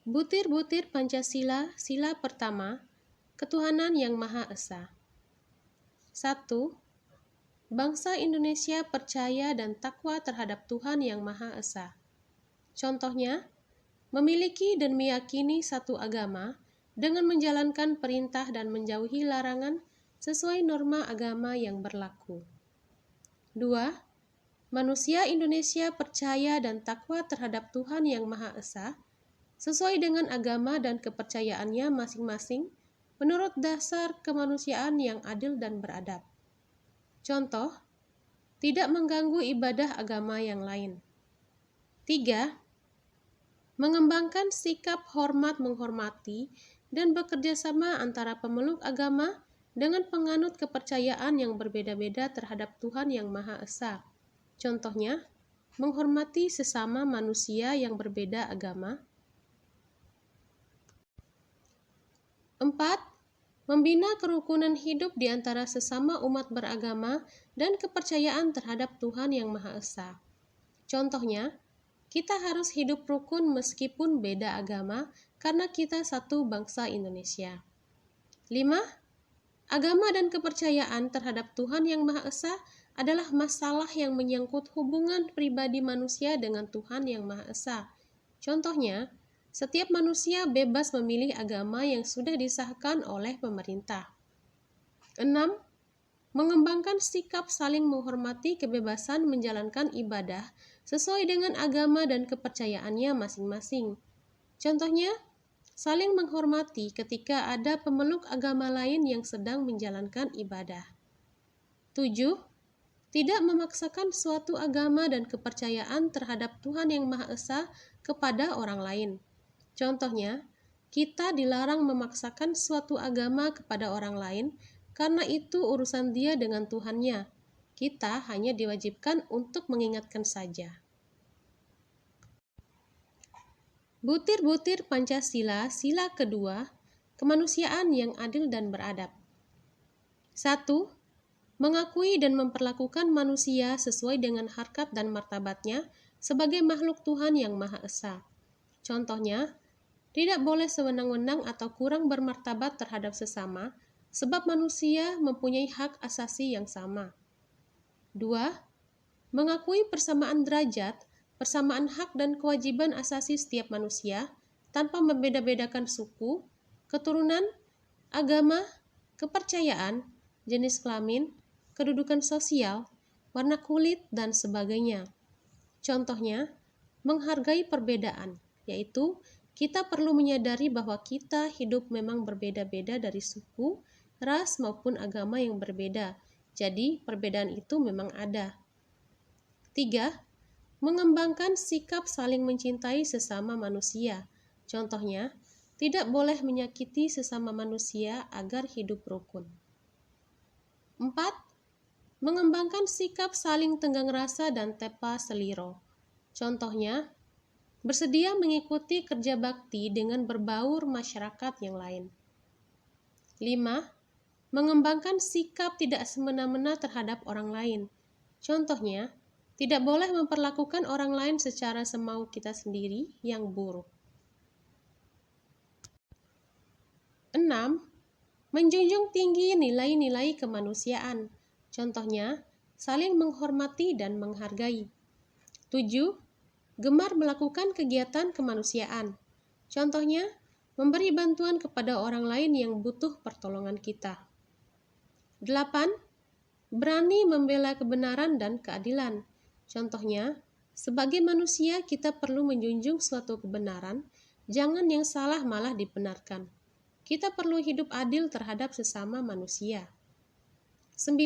Butir-butir Pancasila, sila pertama, Ketuhanan yang Maha Esa. 1. Bangsa Indonesia percaya dan takwa terhadap Tuhan yang Maha Esa. Contohnya, memiliki dan meyakini satu agama dengan menjalankan perintah dan menjauhi larangan sesuai norma agama yang berlaku. 2. Manusia Indonesia percaya dan takwa terhadap Tuhan yang Maha Esa sesuai dengan agama dan kepercayaannya masing-masing menurut dasar kemanusiaan yang adil dan beradab. Contoh, tidak mengganggu ibadah agama yang lain. 3. Mengembangkan sikap hormat menghormati dan bekerja sama antara pemeluk agama dengan penganut kepercayaan yang berbeda-beda terhadap Tuhan yang Maha Esa. Contohnya, menghormati sesama manusia yang berbeda agama. 4. Membina kerukunan hidup di antara sesama umat beragama dan kepercayaan terhadap Tuhan yang Maha Esa. Contohnya, kita harus hidup rukun meskipun beda agama karena kita satu bangsa Indonesia. 5. Agama dan kepercayaan terhadap Tuhan yang Maha Esa adalah masalah yang menyangkut hubungan pribadi manusia dengan Tuhan yang Maha Esa. Contohnya, setiap manusia bebas memilih agama yang sudah disahkan oleh pemerintah. 6. Mengembangkan sikap saling menghormati kebebasan menjalankan ibadah sesuai dengan agama dan kepercayaannya masing-masing. Contohnya, saling menghormati ketika ada pemeluk agama lain yang sedang menjalankan ibadah. 7. Tidak memaksakan suatu agama dan kepercayaan terhadap Tuhan yang Maha Esa kepada orang lain. Contohnya, kita dilarang memaksakan suatu agama kepada orang lain karena itu urusan dia dengan Tuhannya. Kita hanya diwajibkan untuk mengingatkan saja. Butir-butir Pancasila, sila kedua, kemanusiaan yang adil dan beradab. 1. Mengakui dan memperlakukan manusia sesuai dengan harkat dan martabatnya sebagai makhluk Tuhan yang Maha Esa. Contohnya, tidak boleh sewenang-wenang atau kurang bermartabat terhadap sesama, sebab manusia mempunyai hak asasi yang sama. 2. Mengakui persamaan derajat, persamaan hak dan kewajiban asasi setiap manusia, tanpa membeda-bedakan suku, keturunan, agama, kepercayaan, jenis kelamin, kedudukan sosial, warna kulit, dan sebagainya. Contohnya, menghargai perbedaan, yaitu kita perlu menyadari bahwa kita hidup memang berbeda-beda dari suku, ras maupun agama yang berbeda. Jadi, perbedaan itu memang ada. 3. Mengembangkan sikap saling mencintai sesama manusia. Contohnya, tidak boleh menyakiti sesama manusia agar hidup rukun. 4. Mengembangkan sikap saling tenggang rasa dan tepa seliro. Contohnya, bersedia mengikuti kerja bakti dengan berbaur masyarakat yang lain. 5. Mengembangkan sikap tidak semena-mena terhadap orang lain. Contohnya, tidak boleh memperlakukan orang lain secara semau kita sendiri yang buruk. 6. Menjunjung tinggi nilai-nilai kemanusiaan. Contohnya, saling menghormati dan menghargai. 7. Gemar melakukan kegiatan kemanusiaan. Contohnya, memberi bantuan kepada orang lain yang butuh pertolongan kita. 8. Berani membela kebenaran dan keadilan. Contohnya, sebagai manusia kita perlu menjunjung suatu kebenaran, jangan yang salah malah dibenarkan. Kita perlu hidup adil terhadap sesama manusia. 9.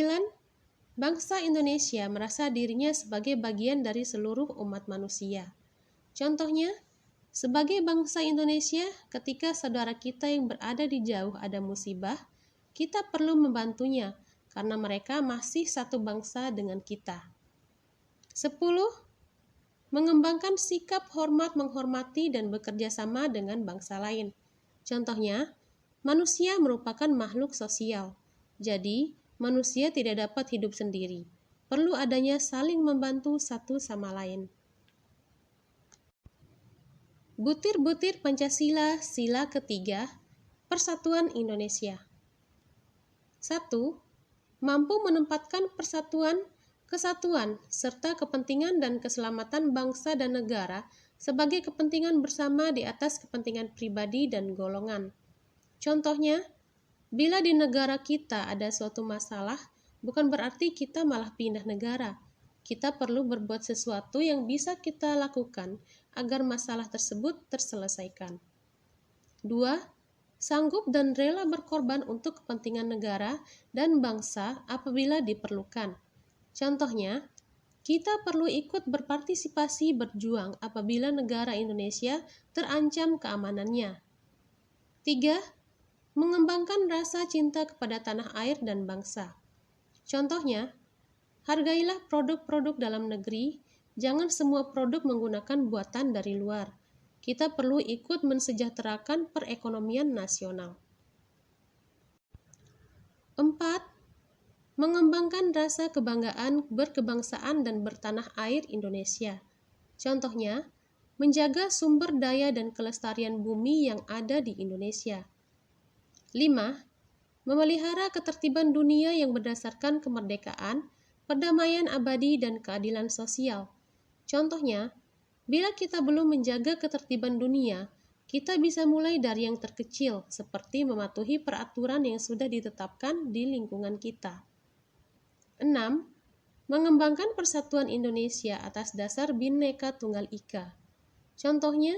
Bangsa Indonesia merasa dirinya sebagai bagian dari seluruh umat manusia. Contohnya, sebagai bangsa Indonesia, ketika saudara kita yang berada di jauh ada musibah, kita perlu membantunya karena mereka masih satu bangsa dengan kita. 10. Mengembangkan sikap hormat menghormati dan bekerja sama dengan bangsa lain. Contohnya, manusia merupakan makhluk sosial. Jadi, manusia tidak dapat hidup sendiri. Perlu adanya saling membantu satu sama lain. Butir-butir Pancasila sila ketiga, Persatuan Indonesia. 1. Mampu menempatkan persatuan, kesatuan, serta kepentingan dan keselamatan bangsa dan negara sebagai kepentingan bersama di atas kepentingan pribadi dan golongan. Contohnya, bila di negara kita ada suatu masalah, bukan berarti kita malah pindah negara. Kita perlu berbuat sesuatu yang bisa kita lakukan agar masalah tersebut terselesaikan. 2. Sanggup dan rela berkorban untuk kepentingan negara dan bangsa apabila diperlukan. Contohnya, kita perlu ikut berpartisipasi berjuang apabila negara Indonesia terancam keamanannya. 3. Mengembangkan rasa cinta kepada tanah air dan bangsa. Contohnya, hargailah produk-produk dalam negeri, jangan semua produk menggunakan buatan dari luar. Kita perlu ikut mensejahterakan perekonomian nasional. 4. Mengembangkan rasa kebanggaan berkebangsaan dan bertanah air Indonesia. Contohnya, menjaga sumber daya dan kelestarian bumi yang ada di Indonesia. 5. Memelihara ketertiban dunia yang berdasarkan kemerdekaan, perdamaian abadi, dan keadilan sosial. Contohnya, bila kita belum menjaga ketertiban dunia, kita bisa mulai dari yang terkecil, seperti mematuhi peraturan yang sudah ditetapkan di lingkungan kita. 6. Mengembangkan persatuan Indonesia atas dasar Bhinneka Tunggal Ika. Contohnya,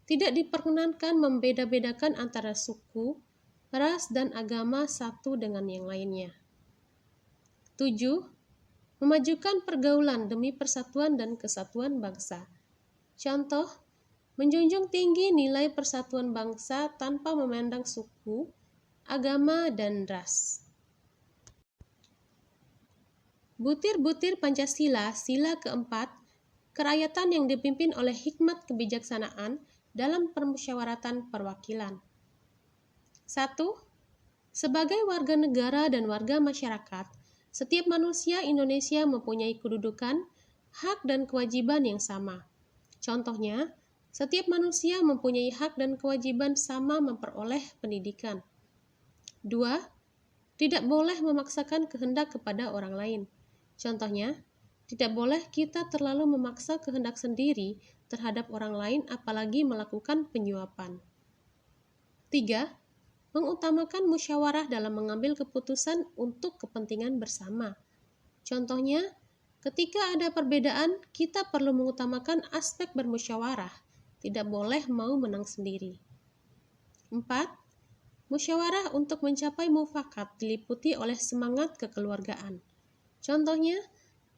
tidak diperkenankan membeda-bedakan antara suku, ras, dan agama satu dengan yang lainnya. 7. Memajukan pergaulan demi persatuan dan kesatuan bangsa. Contoh, menjunjung tinggi nilai persatuan bangsa tanpa memandang suku, agama, dan ras. Butir-butir Pancasila sila keempat, kerakyatan yang dipimpin oleh hikmat kebijaksanaan dalam permusyawaratan perwakilan. 1. Sebagai warga negara dan warga masyarakat, setiap manusia Indonesia mempunyai kedudukan, hak, dan kewajiban yang sama. Contohnya, setiap manusia mempunyai hak dan kewajiban sama memperoleh pendidikan. 2. Tidak boleh memaksakan kehendak kepada orang lain. Contohnya, tidak boleh kita terlalu memaksa kehendak sendiri terhadap orang lain apalagi melakukan penyuapan. 3. Mengutamakan musyawarah dalam mengambil keputusan untuk kepentingan bersama. Contohnya, ketika ada perbedaan, kita perlu mengutamakan aspek bermusyawarah, tidak boleh mau menang sendiri. 4. Musyawarah untuk mencapai mufakat diliputi oleh semangat kekeluargaan. Contohnya,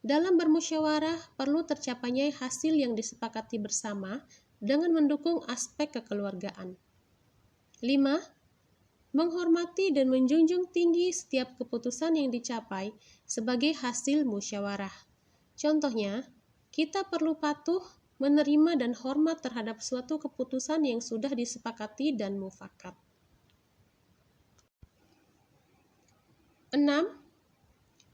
dalam bermusyawarah perlu tercapainya hasil yang disepakati bersama dengan mendukung aspek kekeluargaan. 5. Menghormati dan menjunjung tinggi setiap keputusan yang dicapai sebagai hasil musyawarah. Contohnya, kita perlu patuh, menerima, dan hormat terhadap suatu keputusan yang sudah disepakati dan mufakat. 6.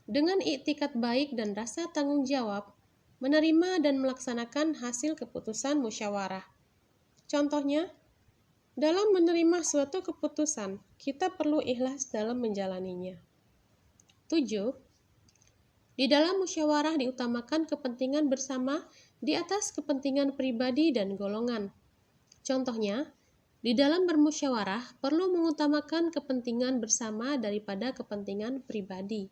Dengan iktikad baik dan rasa tanggung jawab, menerima dan melaksanakan hasil keputusan musyawarah. Contohnya, dalam menerima suatu keputusan, kita perlu ikhlas dalam menjalaninya. 7. Di dalam musyawarah diutamakan kepentingan bersama di atas kepentingan pribadi dan golongan. Contohnya, di dalam bermusyawarah perlu mengutamakan kepentingan bersama daripada kepentingan pribadi.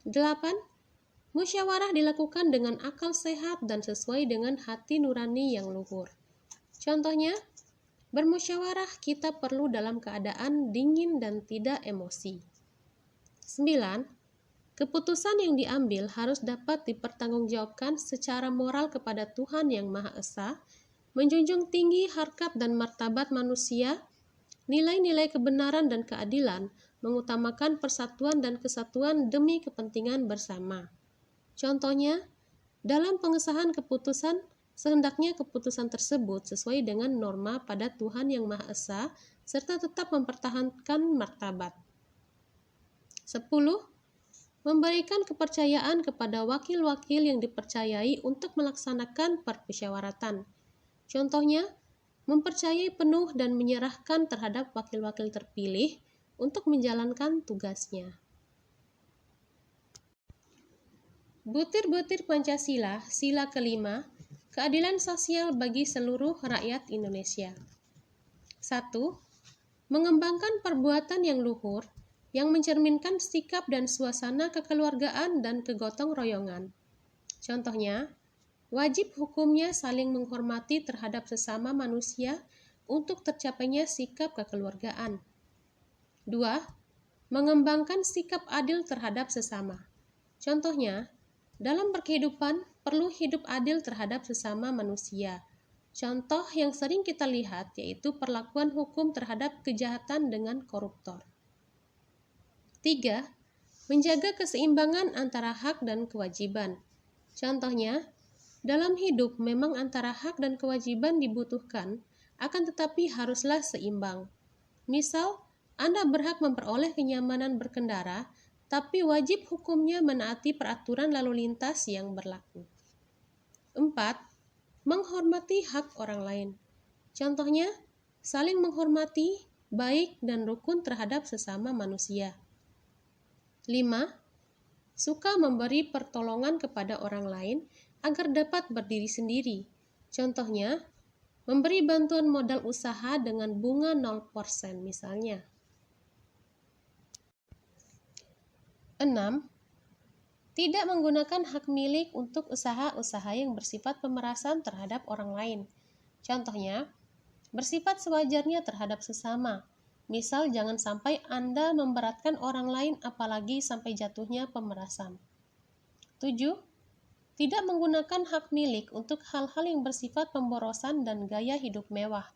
8. Musyawarah dilakukan dengan akal sehat dan sesuai dengan hati nurani yang luhur. Contohnya, bermusyawarah kita perlu dalam keadaan dingin dan tidak emosi. 9. Keputusan yang diambil harus dapat dipertanggungjawabkan secara moral kepada Tuhan Yang Maha Esa, menjunjung tinggi harkat dan martabat manusia, nilai-nilai kebenaran dan keadilan, mengutamakan persatuan dan kesatuan demi kepentingan bersama. Contohnya, dalam pengesahan keputusan, sehendaknya keputusan tersebut sesuai dengan norma pada Tuhan Yang Maha Esa serta tetap mempertahankan martabat. 10. Memberikan kepercayaan kepada wakil-wakil yang dipercayai untuk melaksanakan permusyawaratan. Contohnya, mempercayai penuh dan menyerahkan terhadap wakil-wakil terpilih untuk menjalankan tugasnya. Butir-butir Pancasila, sila kelima, keadilan sosial bagi seluruh rakyat Indonesia. 1. Mengembangkan perbuatan yang luhur, yang mencerminkan sikap dan suasana kekeluargaan dan kegotong royongan. Contohnya, wajib hukumnya saling menghormati terhadap sesama manusia untuk tercapainya sikap kekeluargaan. 2. Mengembangkan sikap adil terhadap sesama. Contohnya, dalam berkehidupan perlu hidup adil terhadap sesama manusia. Contoh yang sering kita lihat yaitu perlakuan hukum terhadap kejahatan dengan koruptor. 3. Menjaga keseimbangan antara hak dan kewajiban. Contohnya, dalam hidup memang antara hak dan kewajiban dibutuhkan, akan tetapi haruslah seimbang. Misal, Anda berhak memperoleh kenyamanan berkendara, tapi wajib hukumnya menaati peraturan lalu lintas yang berlaku. 4. Menghormati hak orang lain. Contohnya, saling menghormati, baik dan rukun terhadap sesama manusia. 5. Suka memberi pertolongan kepada orang lain agar dapat berdiri sendiri. Contohnya, memberi bantuan modal usaha dengan bunga 0% misalnya. 6. Tidak menggunakan hak milik untuk usaha-usaha yang bersifat pemerasan terhadap orang lain. Contohnya, bersifat sewajarnya terhadap sesama. Misal, jangan sampai Anda memberatkan orang lain apalagi sampai jatuhnya pemerasan. 7. Tidak menggunakan hak milik untuk hal-hal yang bersifat pemborosan dan gaya hidup mewah.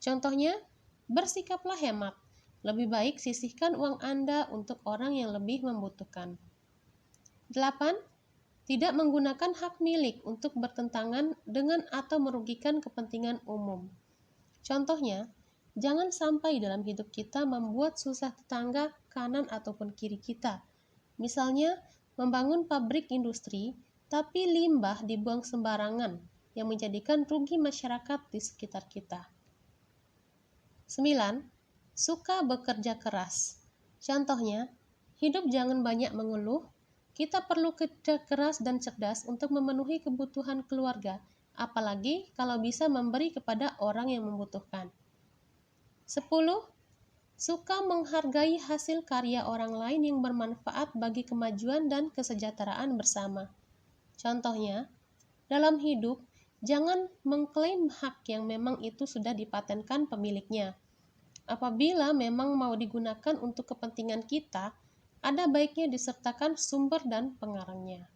Contohnya, bersikaplah hemat. Lebih baik sisihkan uang Anda untuk orang yang lebih membutuhkan. 8. Tidak menggunakan hak milik untuk bertentangan dengan atau merugikan kepentingan umum. Contohnya, jangan sampai dalam hidup kita membuat susah tetangga kanan ataupun kiri kita. Misalnya, membangun pabrik industri, tapi limbah dibuang sembarangan yang menjadikan rugi masyarakat di sekitar kita. 9. Suka bekerja keras. Contohnya, hidup jangan banyak mengeluh, kita perlu kerja keras dan cerdas untuk memenuhi kebutuhan keluarga, apalagi kalau bisa memberi kepada orang yang membutuhkan. 10. Suka menghargai hasil karya orang lain yang bermanfaat bagi kemajuan dan kesejahteraan bersama. Contohnya, dalam hidup, jangan mengklaim hak yang memang itu sudah dipatenkan pemiliknya. Apabila memang mau digunakan untuk kepentingan kita, ada baiknya disertakan sumber dan pengarangnya.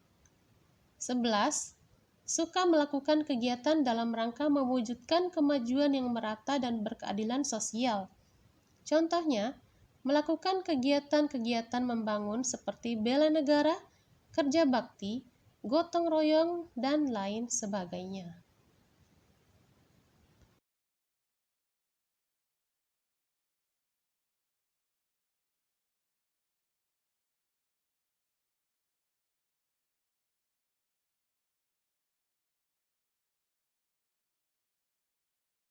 11. Suka melakukan kegiatan dalam rangka mewujudkan kemajuan yang merata dan berkeadilan sosial. Contohnya, melakukan kegiatan-kegiatan membangun seperti bela negara, kerja bakti, gotong royong, dan lain sebagainya.